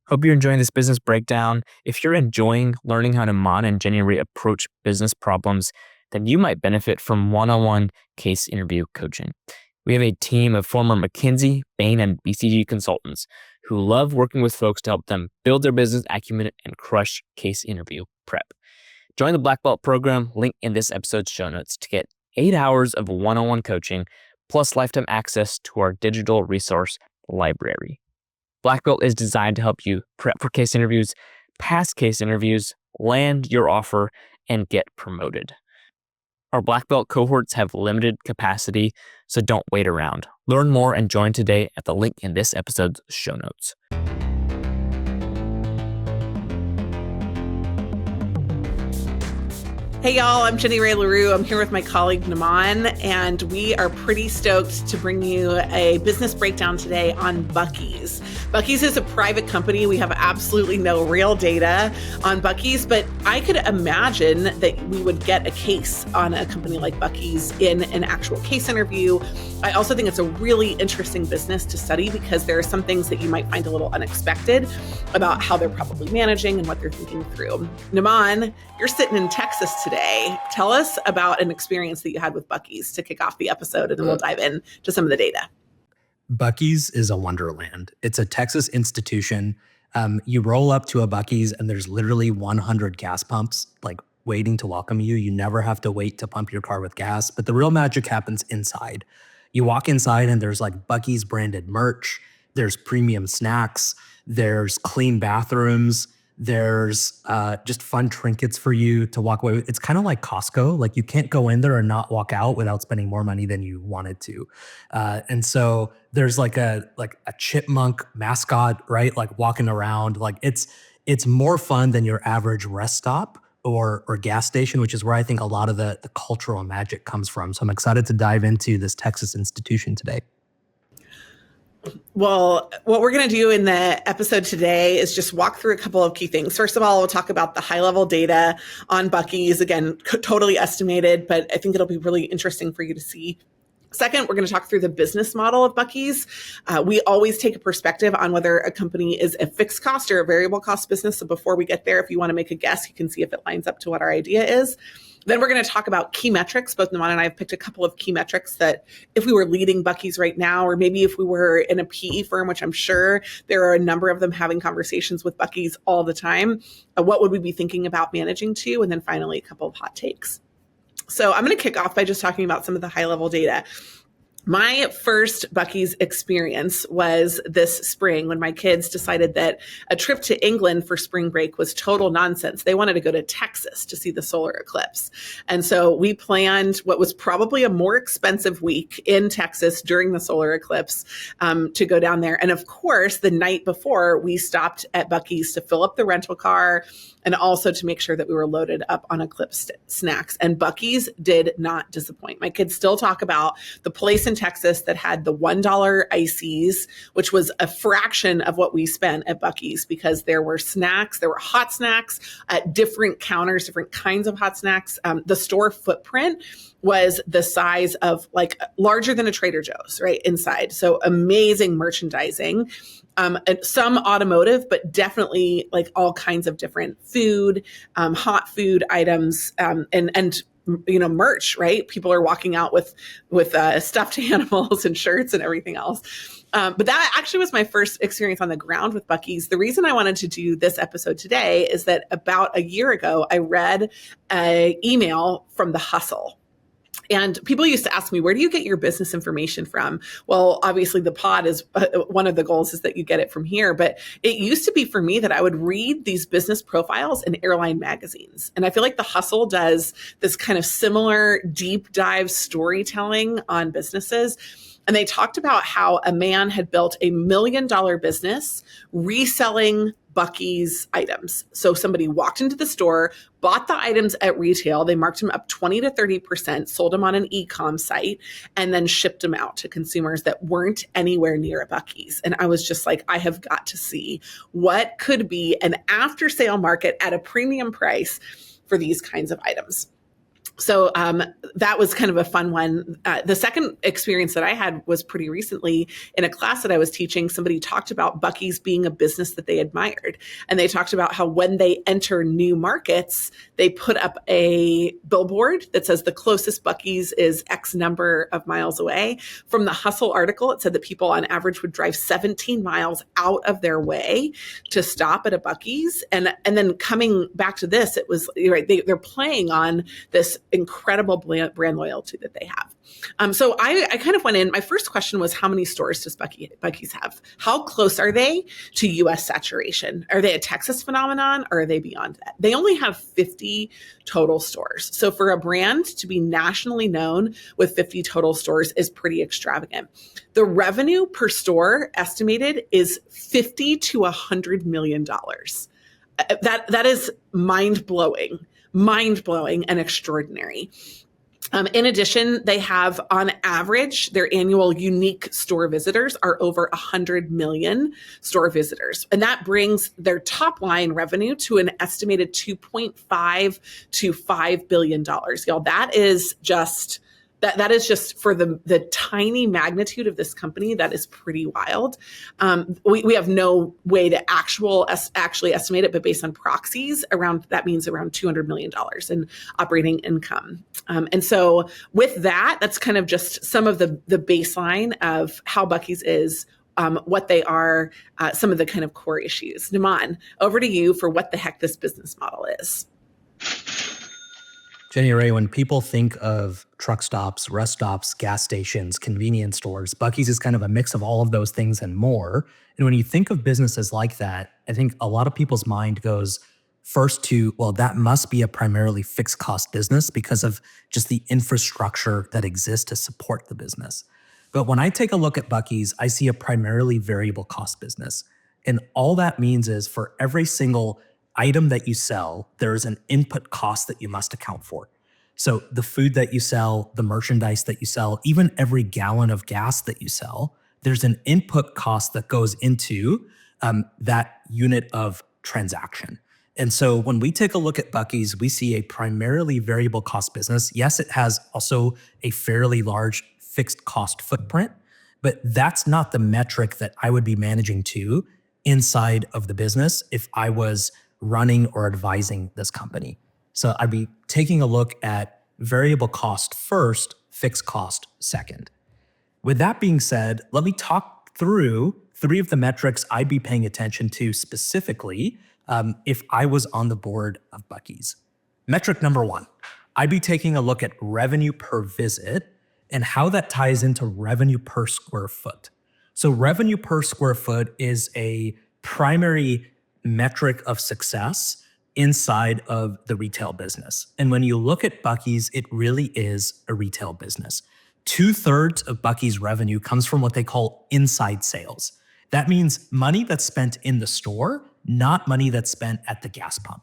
Hope you're enjoying this business breakdown. If you're enjoying learning how Namaan and January approach business problems, then you might benefit from one-on-one case interview coaching. We have a team of former McKinsey, Bain, and BCG consultants who love working with folks to help them build their business acumen and crush case interview prep. Join the Black Belt program, link in this episode's show notes, to get 8 hours of one-on-one coaching plus lifetime access to our digital resource library. Black Belt is designed to help you prep for case interviews, pass case interviews, land your offer, and get promoted. Our Black Belt cohorts have limited capacity, so don't wait around. Learn more and join today at the link in this episode's show notes. Hey y'all, I'm Jenny Ray LaRue. I'm here with my colleague Namaan, and we are pretty stoked to bring you a business breakdown today on Buc-ee's. Buc-ee's is a private company. We have absolutely no real data on Buc-ee's, but I could imagine that we would get a case on a company like Buc-ee's in an actual case interview. I also think it's a really interesting business to study because there are some things that you might find a little unexpected about how they're probably managing and what they're thinking through. Namaan, you're sitting in Texas today. Tell us about an experience that you had with Buc-ee's to kick off the episode, and then we'll dive into some of the data. Buc-ee's is a wonderland. It's a Texas institution. You roll up to a Buc-ee's and there's literally 100 gas pumps like waiting to welcome you. You never have to wait to pump your car with gas, but the real magic happens inside. You walk inside and there's like Buc-ee's branded merch. There's premium snacks. There's clean bathrooms. There's just fun trinkets for you to walk away with. It's kind of like Costco. Like you can't go in there and not walk out without spending more money than you wanted to. And so there's like a chipmunk mascot, right? Like walking around. Like it's more fun than your average rest stop or gas station, which is where I think a lot of the cultural magic comes from. So I'm excited to dive into this Texas institution today. Well, what we're going to do in the episode today is just walk through a couple of key things. First of all, we'll talk about the high-level data on Buc-ee's. Again, totally estimated, but I think it'll be really interesting for you to see. Second, we're going to talk through the business model of Buc-ee's. We always take a perspective on whether a company is a fixed cost or a variable cost business. So before we get there, if you want to make a guess, you can see if it lines up to what our idea is. Then we're going to talk about key metrics. Both Namaan and I have picked a couple of key metrics that if we were leading Buc-ee's right now, or maybe if we were in a PE firm, which I'm sure there are a number of them having conversations with Buc-ee's all the time, what would we be thinking about managing to? And then finally, a couple of hot takes. So I'm going to kick off by just talking about some of the high-level data. My first Buc-ee's experience was this spring when my kids decided that a trip to England for spring break was total nonsense. They wanted to go to Texas to see the solar eclipse. And so we planned what was probably a more expensive week in Texas during the solar eclipse to go down there. And of course, the night before, we stopped at Buc-ee's to fill up the rental car and also to make sure that we were loaded up on eclipse snacks. And Buc-ee's did not disappoint. My kids still talk about the place in Texas that had the $1 ices, which was a fraction of what we spent at Buc-ee's because there were snacks, there were hot snacks at different counters, different kinds of hot snacks. The store footprint was the size of like larger than a Trader Joe's, right, inside. So amazing merchandising. And some automotive, but definitely like all kinds of different food, hot food items, and you know, merch, right? People are walking out with stuffed animals and shirts and everything else. But that actually was my first experience on the ground with Buc-ee's. The reason I wanted to do this episode today is that about a year ago, I read an email from The Hustle. And people used to ask me, where do you get your business information from? Well, obviously the pod is one of the goals is that you get it from here. But it used to be for me that I would read these business profiles in airline magazines. And I feel like The Hustle does this kind of similar deep dive storytelling on businesses. And they talked about how a man had built $1 million business reselling Buc-ee's items. So somebody walked into the store, bought the items at retail, they marked them up 20 to 30%, sold them on an e-com site, and then shipped them out to consumers that weren't anywhere near a Buc-ee's. And I was just like, I have got to see what could be an after-sale market at a premium price for these kinds of items. So that was kind of a fun one. The second experience that I had was pretty recently in a class that I was teaching. Somebody talked about Buc-ee's being a business that they admired. And they talked about how when they enter new markets, they put up a billboard that says the closest Buc-ee's is X number of miles away. From the Hustle article, it said that people on average would drive 17 miles out of their way to stop at a Buc-ee's. And then coming back to this, it was, right, they're playing on this incredible brand loyalty that they have. So I kind of went in. My first question was, how many stores does Buc-ee's have? How close are they to U.S. saturation? Are they a Texas phenomenon, or are they beyond that? They only have 50 total stores. So for a brand to be nationally known with 50 total stores is pretty extravagant. The revenue per store estimated is $50 to $100 million. That is mind-blowing and extraordinary. In addition, they have, on average, their annual unique store visitors are over 100 million store visitors. And that brings their top line revenue to an estimated $2.5 to $5 billion. Y'all, that is just for the tiny magnitude of this company. That is pretty wild. We have no way to actually estimate it, but based on proxies, that means around $200 million in operating income. And so with that, that's kind of just some of the baseline of how Buc-ee's is, what they are, some of the kind of core issues. Namaan, over to you for what the heck this business model is. Jenny Ray, when people think of truck stops, rest stops, gas stations, convenience stores, Buc-ee's is kind of a mix of all of those things and more. And when you think of businesses like that, I think a lot of people's mind goes first to, well, that must be a primarily fixed cost business because of just the infrastructure that exists to support the business. But when I take a look at Buc-ee's, I see a primarily variable cost business. And all that means is for every single item that you sell, there is an input cost that you must account for. So the food that you sell, the merchandise that you sell, even every gallon of gas that you sell, there's an input cost that goes into that unit of transaction. And so when we take a look at Buc-ee's, we see a primarily variable cost business. Yes, it has also a fairly large fixed cost footprint, but that's not the metric that I would be managing to inside of the business if I was running or advising this company. So I'd be taking a look at variable cost first, fixed cost second. With that being said, let me talk through 3 of the metrics I'd be paying attention to specifically if I was on the board of Buc-ee's. Metric number 1, I'd be taking a look at revenue per visit and how that ties into revenue per square foot. So revenue per square foot is a primary metric of success inside of the retail business. And when you look at Buc-ee's, it really is a retail business. 2/3 of Buc-ee's revenue comes from what they call inside sales. That means money that's spent in the store, not money that's spent at the gas pump.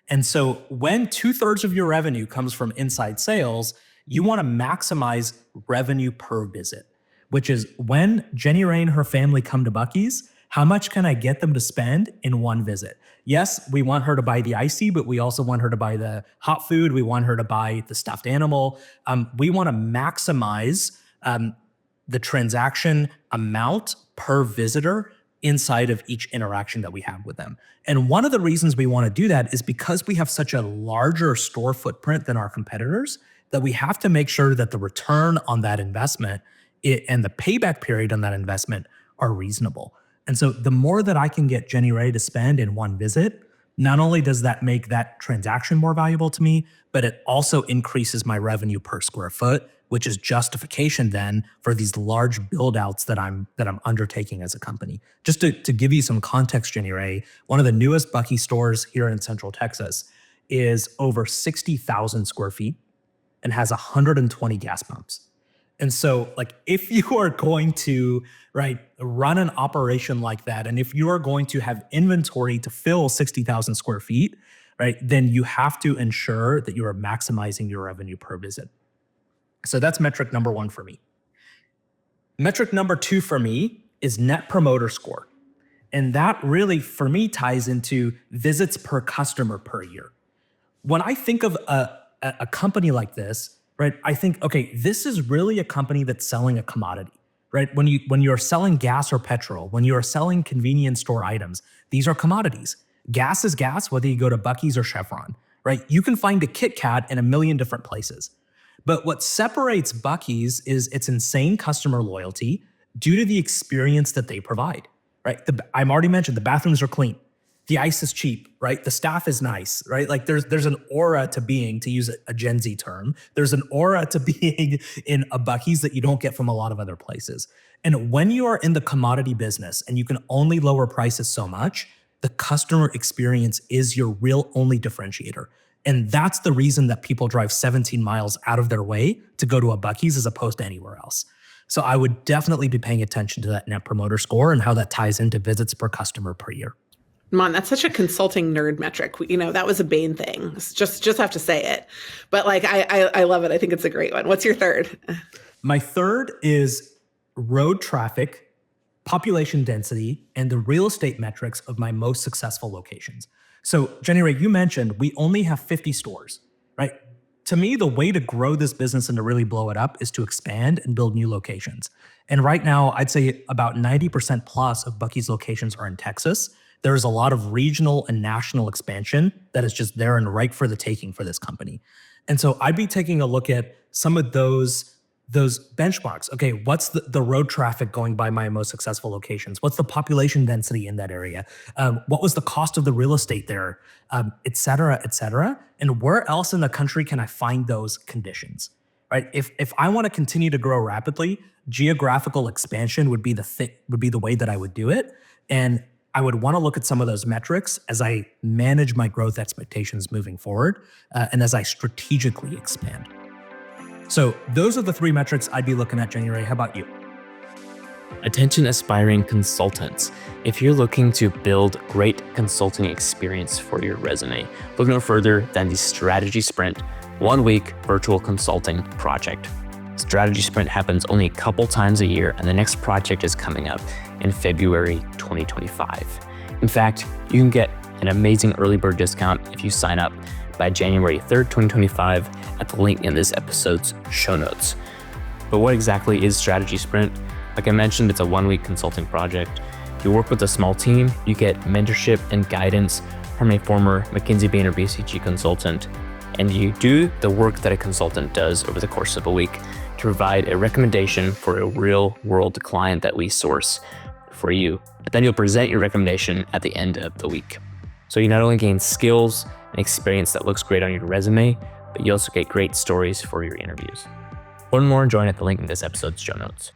And so when 2/3 of your revenue comes from inside sales, you want to maximize revenue per visit, which is when Jenny Ray and her family come to Buc-ee's, how much can I get them to spend in one visit? Yes, we want her to buy the icy, but we also want her to buy the hot food. We want her to buy the stuffed animal. We want to maximize the transaction amount per visitor inside of each interaction that we have with them. And one of the reasons we want to do that is because we have such a larger store footprint than our competitors that we have to make sure that the return on that investment and the payback period on that investment are reasonable. And so the more that I can get Jenny Ray to spend in one visit, not only does that make that transaction more valuable to me, but it also increases my revenue per square foot, which is justification then for these large build outs that I'm undertaking as a company. Just to give you some context, Jenny Ray, one of the newest Buc-ee stores here in Central Texas is over 60,000 square feet and has 120 gas pumps. And so like if you are going to run an operation like that, and if you are going to have inventory to fill 60,000 square feet, then you have to ensure that you are maximizing your revenue per visit. So that's metric number 1 for me. Metric number 2 for me is net promoter score. And that really for me ties into visits per customer per year. When I think of a company like this, right? I think, okay, this is really a company that's selling a commodity, right? When you're selling gas or petrol, when you are selling convenience store items, these are commodities. Gas is gas, whether you go to Buc-ee's or Chevron, right? You can find a Kit Kat in a million different places. But what separates Buc-ee's is its insane customer loyalty due to the experience that they provide, right? I've already mentioned the bathrooms are clean. The ice is cheap, right? The staff is nice, right? Like there's an aura to being, to use a Gen Z term, there's an aura to being in a Buc-ee's that you don't get from a lot of other places. And when you are in the commodity business and you can only lower prices so much, the customer experience is your real only differentiator. And that's the reason that people drive 17 miles out of their way to go to a Buc-ee's as opposed to anywhere else. So I would definitely be paying attention to that Net Promoter Score and how that ties into visits per customer per year. Mon, that's such a consulting nerd metric. That was a Bain thing. Just have to say it. But like, I love it. I think it's a great one. What's your third? My third is road traffic, population density, and the real estate metrics of my most successful locations. So Jenny Ray, you mentioned we only have 50 stores, right? To me, the way to grow this business and to really blow it up is to expand and build new locations. And right now, I'd say about 90% plus of Buc-ee's locations are in Texas. There is a lot of regional and national expansion that is just there and ripe for the taking for this company. And so I'd be taking a look at some of those benchmarks. Okay, what's the road traffic going by my most successful locations? What's the population density in that area? What was the cost of the real estate there? Et cetera, et cetera. And where else in the country can I find those conditions? Right? If I want to continue to grow rapidly, geographical expansion would be the way that I would do it. And I would want to look at some of those metrics as I manage my growth expectations moving forward and as I strategically expand. So those are the three metrics I'd be looking at, Jenny Ray. How about you? Attention aspiring consultants. If you're looking to build great consulting experience for your resume, look no further than the Strategy Sprint 1 week virtual consulting project. Strategy Sprint happens only a couple times a year, and the next project is coming up in February 2025. In fact, you can get an amazing early bird discount if you sign up by January 3rd, 2025 at the link in this episode's show notes. But what exactly is Strategy Sprint? Like I mentioned, it's a 1 week consulting project. You work with a small team, you get mentorship and guidance from a former McKinsey Bain or BCG consultant, and you do the work that a consultant does over the course of a week to provide a recommendation for a real world client that we source for you. But then you'll present your recommendation at the end of the week. So you not only gain skills and experience that looks great on your resume, but you also get great stories for your interviews. Learn more and join at the link in this episode's show notes.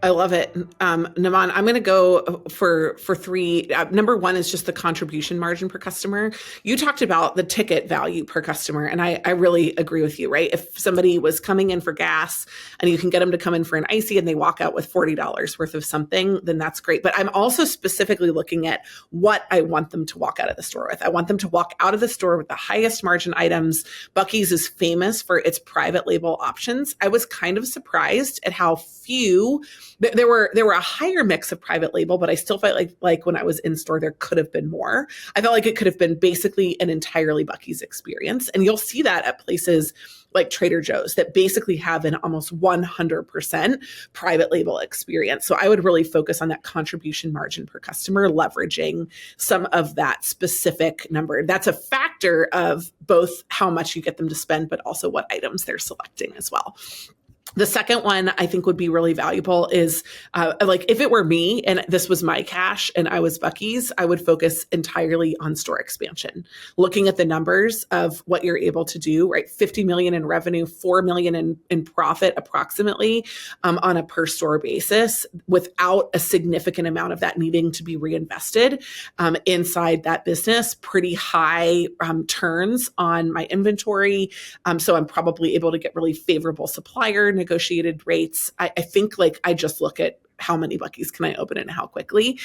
I love it. Namaan, I'm going to go for three. Number one is just the contribution margin per customer. You talked about the ticket value per customer, and I really agree with you, right? If somebody was coming in for gas and you can get them to come in for an icy and they walk out with $40 worth of something, then that's great. But I'm also specifically looking at what I want them to walk out of the store with. I want them to walk out of the store with the highest margin items. Buc-ee's is famous for its private label options. I was kind of surprised at how few. There were a higher mix of private label, but I still felt like when I was in store, there could have been more. I felt like it could have been basically an entirely Buc-ee's experience. And you'll see that at places like Trader Joe's that basically have an almost 100% private label experience. So I would really focus on that contribution margin per customer, leveraging some of that specific number. That's a factor of both how much you get them to spend, but also what items they're selecting as well. The second one I think would be really valuable is if it were me and this was my cash and I was Buc-ee's, I would focus entirely on store expansion. Looking at the numbers of what you're able to do, right? 50 million in revenue, 4 million in profit approximately on a per store basis without a significant amount of that needing to be reinvested inside that business. Pretty high turns on my inventory. So I'm probably able to get really favorable supplier negotiated rates. I think I just look at how many Buc-ee's can I open and how quickly.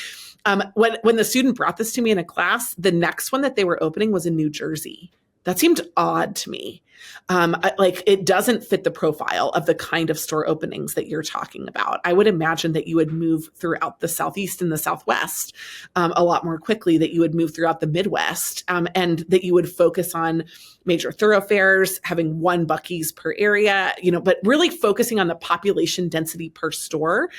When the student brought this to me in a class, the next one that they were opening was in New Jersey. That seemed odd to me. It doesn't fit the profile of the kind of store openings that you're talking about. I would imagine that you would move throughout the Southeast and the Southwest a lot more quickly, that you would move throughout the Midwest, and that you would focus on major thoroughfares, having one Buc-ee's per area, but really focusing on the population density per store.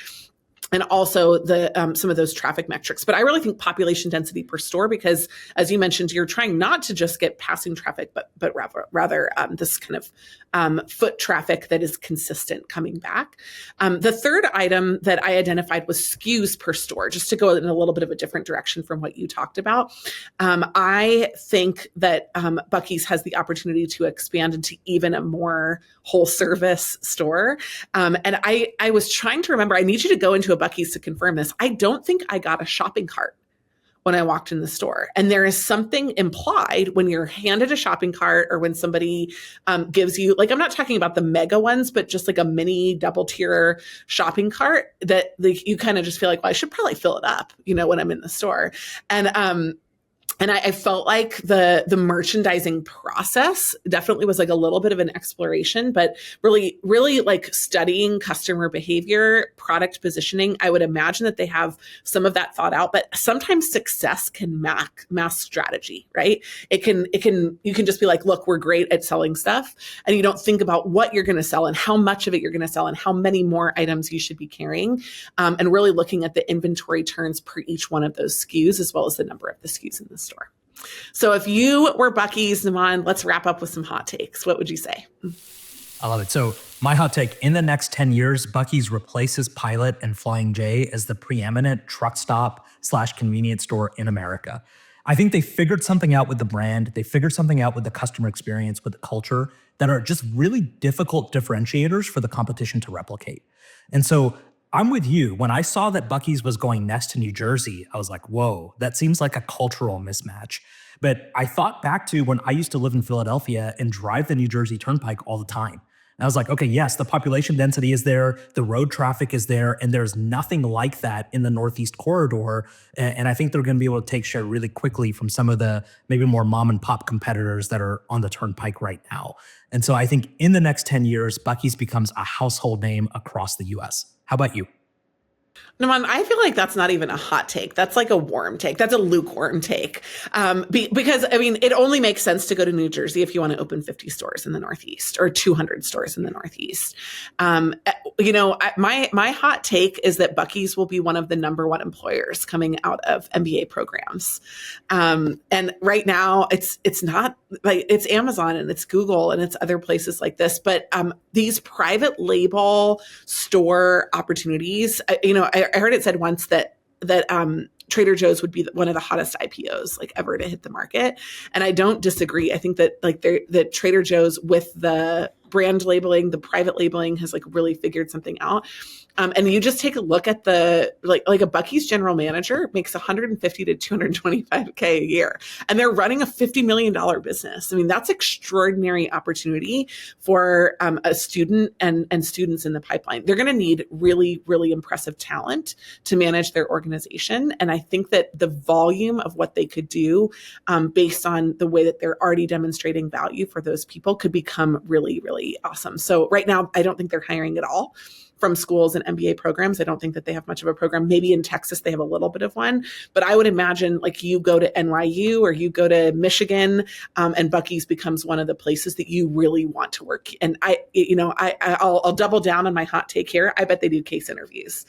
And also the some of those traffic metrics. But I really think population density per store, because as you mentioned, you're trying not to just get passing traffic, but rather this kind of foot traffic that is consistent coming back. The third item that I identified was SKUs per store, just to go in a little bit of a different direction from what you talked about. I think that Buc-ee's has the opportunity to expand into even a more whole service store. And I was trying to remember, I need you to go into a Buc-ee's to confirm this. I don't think I got a shopping cart when I walked in the store. And there is something implied when you're handed a shopping cart, or when somebody gives you, I'm not talking about the mega ones, but just like a mini double tier shopping cart, that you kind of just feel like, well, I should probably fill it up, when I'm in the store. And I felt like the merchandising process definitely was like a little bit of an exploration, but really, really like studying customer behavior, product positioning. I would imagine that they have some of that thought out, but sometimes success can mask strategy, right? You can just be like, look, we're great at selling stuff, and you don't think about what you're going to sell and how much of it you're going to sell and how many more items you should be carrying, and really looking at the inventory turns per each one of those SKUs, as well as the number of the SKUs in the store. So if you were Buc-ee's, Namaan, let's wrap up with some hot takes. What would you say? I love it. So my hot take, in the next 10 years, Buc-ee's replaces Pilot and Flying J as the preeminent truck stop / convenience store in America. I think they figured something out with the brand. They figured something out with the customer experience, with the culture, that are just really difficult differentiators for the competition to replicate. And so I'm with you. When I saw that Buc-ee's was going next to New Jersey, I was like, whoa, that seems like a cultural mismatch. But I thought back to when I used to live in Philadelphia and drive the New Jersey Turnpike all the time. And I was like, okay, yes, the population density is there, the road traffic is there, and there's nothing like that in the Northeast corridor. And I think they're going to be able to take share really quickly from some of the maybe more mom and pop competitors that are on the Turnpike right now. And so I think in the next 10 years, Buc-ee's becomes a household name across the US. How about you? Namaan, I feel like that's not even a hot take. That's like a warm take. That's a lukewarm take. Because, it only makes sense to go to New Jersey if you want to open 50 stores in the Northeast or 200 stores in the Northeast. My hot take is that Buc-ee's will be one of the number one employers coming out of MBA programs. And right now it's not like it's Amazon and it's Google and it's other places like this, but these private label store opportunities, I heard it said once that Trader Joe's would be one of the hottest IPOs ever to hit the market. And I don't disagree. I think that that Trader Joe's, with the brand labeling, the private labeling, has really figured something out. And you just take a look at the a Buc-ee's general manager makes $150 to $225K a year, and they're running a $50 million business. That's extraordinary opportunity for a student and students in the pipeline. They're going to need really, really impressive talent to manage their organization. And I think that the volume of what they could do based on the way that they're already demonstrating value for those people could become really, really awesome. So right now, I don't think they're hiring at all from schools and MBA programs. I don't think that they have much of a program. Maybe in Texas, they have a little bit of one, but I would imagine you go to NYU or you go to Michigan, and Buc-ee's becomes one of the places that you really want to work. And I'll double down on my hot take here. I bet they do case interviews.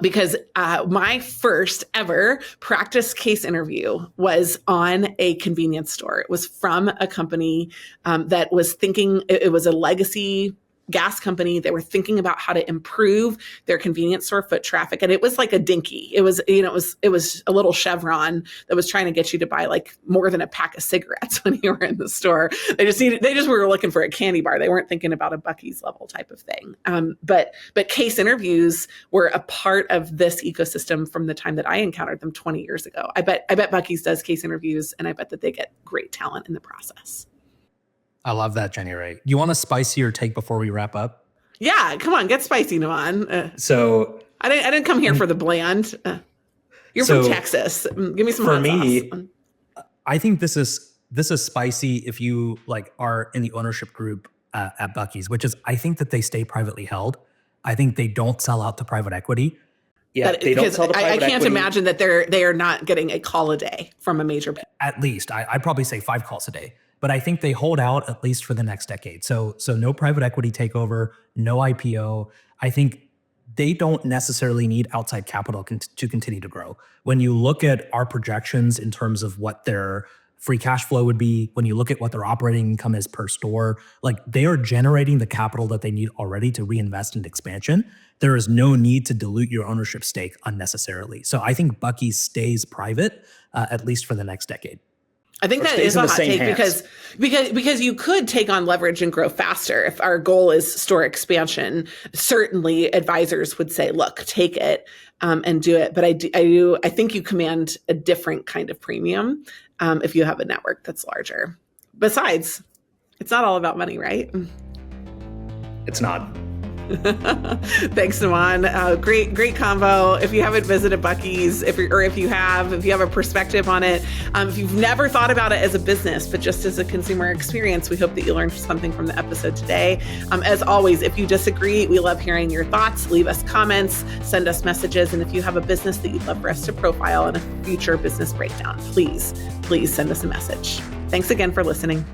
Because my first ever practice case interview was on a convenience store. It was from a company that was thinking, it was a legacy gas company. They were thinking about how to improve their convenience store foot traffic. And it was like a dinky. It was a little Chevron that was trying to get you to buy more than a pack of cigarettes when you were in the store. They just were looking for a candy bar. They weren't thinking about a Buc-ee's level type of thing. But case interviews were a part of this ecosystem from the time that I encountered them 20 years ago. I bet Buc-ee's does case interviews, and I bet that they get great talent in the process. I love that, Jenny Ray. You want a spicier take before we wrap up? Yeah, come on, get spicy, Namaan. So I didn't come here for the bland. You're from Texas. Give me some hot sauce. I think this is this is spicy if you like are in the ownership group at Buc-ee's, which is I think that they stay privately held. I think they don't sell out to private equity. Yeah, they don't sell to private I can't equity. imagine that they are not getting a call a day from a major. At least I'd probably say 5 calls a day. But I think they hold out at least for the next decade. So no private equity takeover, no IPO. I think they don't necessarily need outside capital to continue to grow. When you look at our projections in terms of what their free cash flow would be, when you look at what their operating income is per store, like they are generating the capital that they need already to reinvest in expansion. There is no need to dilute your ownership stake unnecessarily. So I think Buc-ee's stays private, at least for the next decade. I think that is a hot take because you could take on leverage and grow faster. If our goal is store expansion, certainly advisors would say, look, take it and do it. But I think you command a different kind of premium if you have a network that's larger. Besides, it's not all about money, right? It's not. Thanks, Namaan. Great combo. If you haven't visited Buc-ee's, if you have a perspective on it, if you've never thought about it as a business, but just as a consumer experience, we hope that you learned something from the episode today. As always, if you disagree, we love hearing your thoughts. Leave us comments, send us messages, and if you have a business that you'd love for us to profile in a future business breakdown, please send us a message. Thanks again for listening.